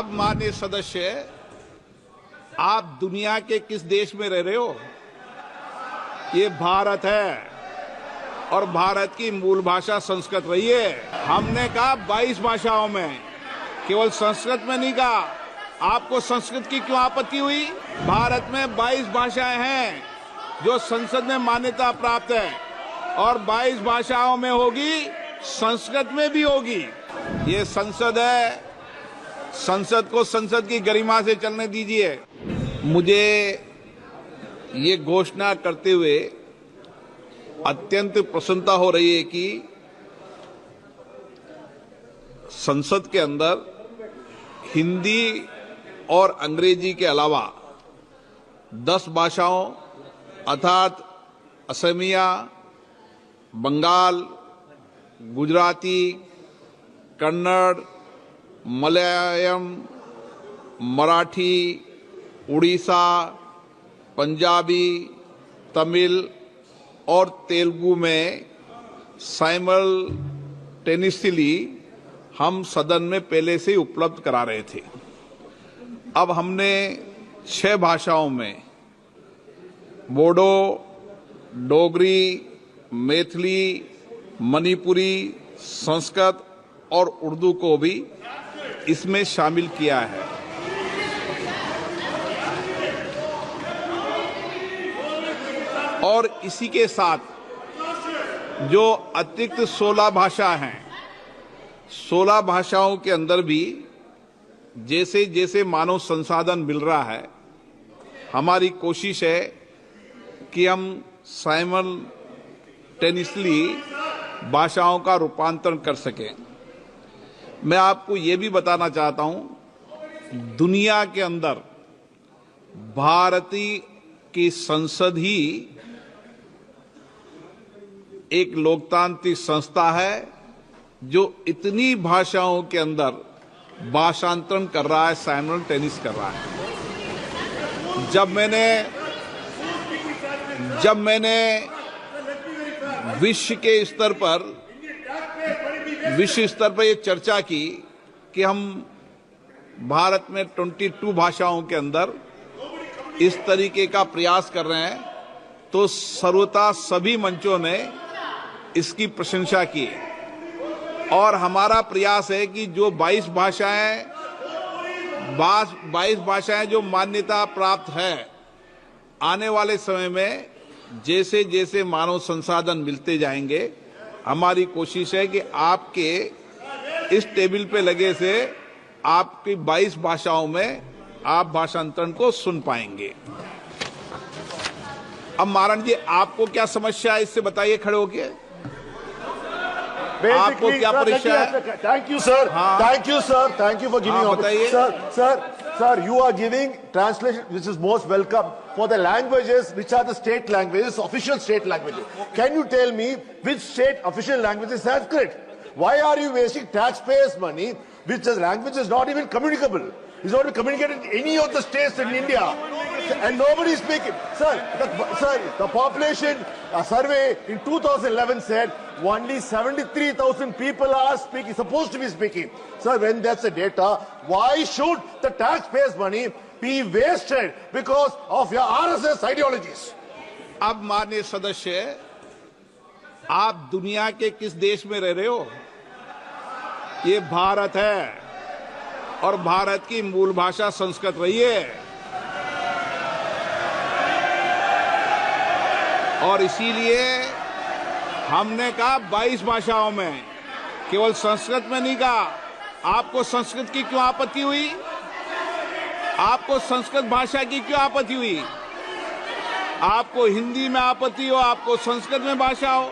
अब माननीय सदस्य, आप दुनिया के किस देश में रह रहे हो? ये भारत है और भारत की मूल भाषा संस्कृत रही है। हमने कहा 22 भाषाओं में, केवल संस्कृत में नहीं कहा। आपको संस्कृत की क्यों आपत्ति हुई? भारत में 22 भाषाएं हैं जो संसद में मान्यता प्राप्त है और 22 भाषाओं में होगी, संस्कृत में भी होगी। ये संसद है, संसद को संसद की गरिमा से चलने दीजिए। मुझे ये घोषणा करते हुए अत्यंत प्रसन्नता हो रही है कि संसद के अंदर हिंदी और अंग्रेजी के अलावा 10 भाषाओं अर्थात असमिया, बंगाल, गुजराती, कन्नड़, मलयालम, मराठी, उड़ीसा, पंजाबी, तमिल और तेलुगु में साइमल्टेनियसली हम सदन में पहले से ही उपलब्ध करा रहे थे। अब हमने 6 भाषाओं में बोडो, डोगरी, मैथिली, मणिपुरी, संस्कृत और उर्दू को भी इसमें शामिल किया है। और इसी के साथ जो अतिरिक्त 16 भाषा हैं, 16 भाषाओं के अंदर भी जैसे जैसे मानव संसाधन मिल रहा है, हमारी कोशिश है कि हम साइमल्टेनियसली भाषाओं का रूपांतरण कर सकें। मैं आपको ये भी बताना चाहता हूं, दुनिया के अंदर भारतीय की संसद ही एक लोकतांत्रिक संस्था है जो इतनी भाषाओं के अंदर भाषांतरण कर रहा है, साइमल्टेनियस कर रहा है। जब मैंने विश्व स्तर पर ये चर्चा की कि हम भारत में 22 भाषाओं के अंदर इस तरीके का प्रयास कर रहे हैं, तो सर्वथा सभी मंचों ने इसकी प्रशंसा की। और हमारा प्रयास है कि जो 22 भाषाएं जो मान्यता प्राप्त है, आने वाले समय में जैसे जैसे मानव संसाधन मिलते जाएंगे, हमारी कोशिश है कि आपके इस टेबल पे लगे से आपकी 22 भाषाओं में आप भाषांतरण को सुन पाएंगे। अब मारण जी, आपको क्या समस्या है, इससे बताइए खड़े होके। आपको क्या परेशानी है? Thank you sir, thank you sir, thank you for giving. बताइए sir, you are giving translation which is most welcome for the languages which are the state languages, official state languages. Can you tell me which state official language is Sanskrit? Why are you wasting taxpayers' money which the language is not even communicable? It's not communicated in any of the states in India, and nobody is speaking. Sir, the population survey in 2011 said only 73,000 people are speaking, supposed to be speaking. Sir, when that's the data, why should the taxpayers' money be wasted because of your RSS ideologies? अब माननीय सदस्य, आप दुनिया के किस देश में रह रहे हो? ये भारत है और भारत की मूल भाषा संस्कृत रही है। और इसीलिए हमने कहा 22 भाषाओं में, केवल संस्कृत में नहीं कहा। आपको संस्कृत की क्यों आपत्ति हुई? आपको संस्कृत भाषा की क्यों आपत्ति हुई? आपको हिंदी में आपत्ति हो, आपको संस्कृत में भाषा हो।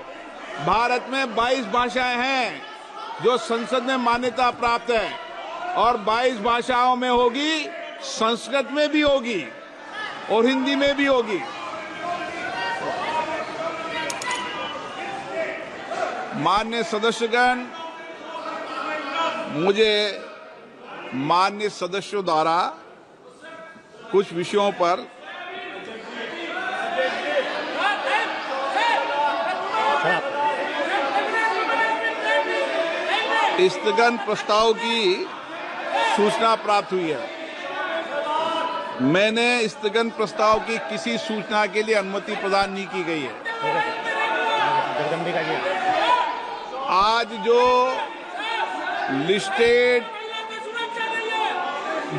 भारत में 22 भाषाएं हैं जो संसद में मान्यता प्राप्त है और 22 भाषाओं में होगी, संस्कृत में भी होगी और हिंदी में भी होगी। माननीय सदस्यगण, मुझे माननीय सदस्यों द्वारा कुछ विषयों पर स्थगन प्रस्ताव की सूचना प्राप्त हुई है। मैंने स्थगन प्रस्ताव की किसी सूचना के लिए अनुमति प्रदान नहीं की गई है। आज जो लिस्टेड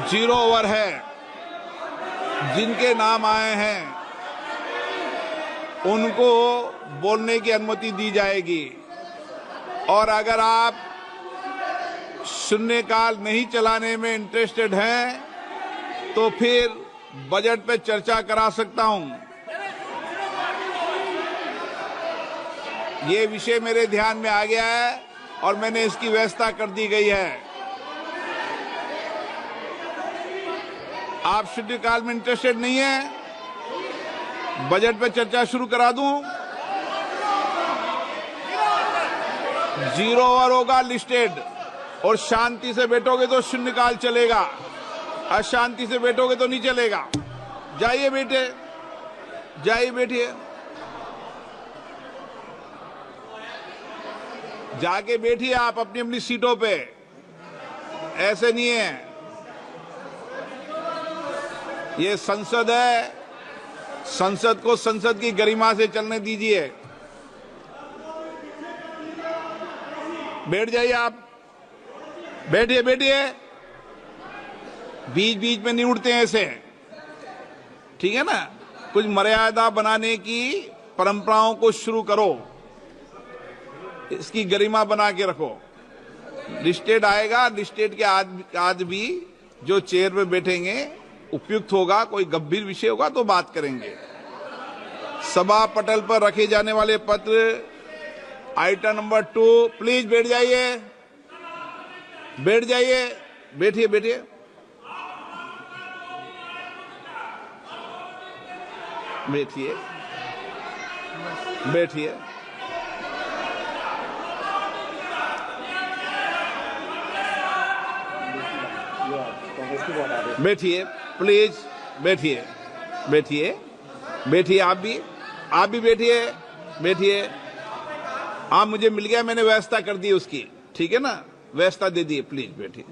0 ओवर है, जिनके नाम आए हैं, उनको बोलने की अनुमति दी जाएगी। और अगर आप शून्यकाल नहीं चलाने में इंटरेस्टेड हैं तो फिर बजट पे चर्चा करा सकता हूं। ये विषय मेरे ध्यान में आ गया है और मैंने इसकी व्यवस्था कर दी गई है। आप शून्यकाल में इंटरेस्टेड नहीं है, बजट पे चर्चा शुरू करा दूं। 0 ओवर होगा लिस्टेड, और शांति से बैठोगे तो शून्यकाल चलेगा, अशांति से बैठोगे तो नहीं चलेगा। जाइए बेटे, जाइए बैठिए, जाके बैठिए आप अपनी अपनी सीटों पे। ऐसे नहीं है, ये संसद है, संसद को संसद की गरिमा से चलने दीजिए। बैठ जाइए आप, बैठिए बैठिए, बीच बीच में नहीं उठते हैं ऐसे, ठीक है ना। कुछ मर्यादा बनाने की परंपराओं को शुरू करो, इसकी गरिमा बना के रखो। लिस्टेड आएगा, लिस्टेड के आदमी जो चेयर पे बैठेंगे, उपयुक्त होगा, कोई गंभीर विषय होगा तो बात करेंगे। सभा पटल पर रखे जाने वाले पत्र आइटम नंबर 2, प्लीज बैठ जाइए, बैठ जाइए, बैठिए बैठिए, बैठिए बैठिए, बैठिए प्लीज, बैठिए बैठिए बैठिए, आप भी बैठिए बैठिए। हाँ, मुझे मिल गया, मैंने व्यवस्था कर दी उसकी, ठीक है ना, व्यवस्था दे दी, प्लीज बैठिए।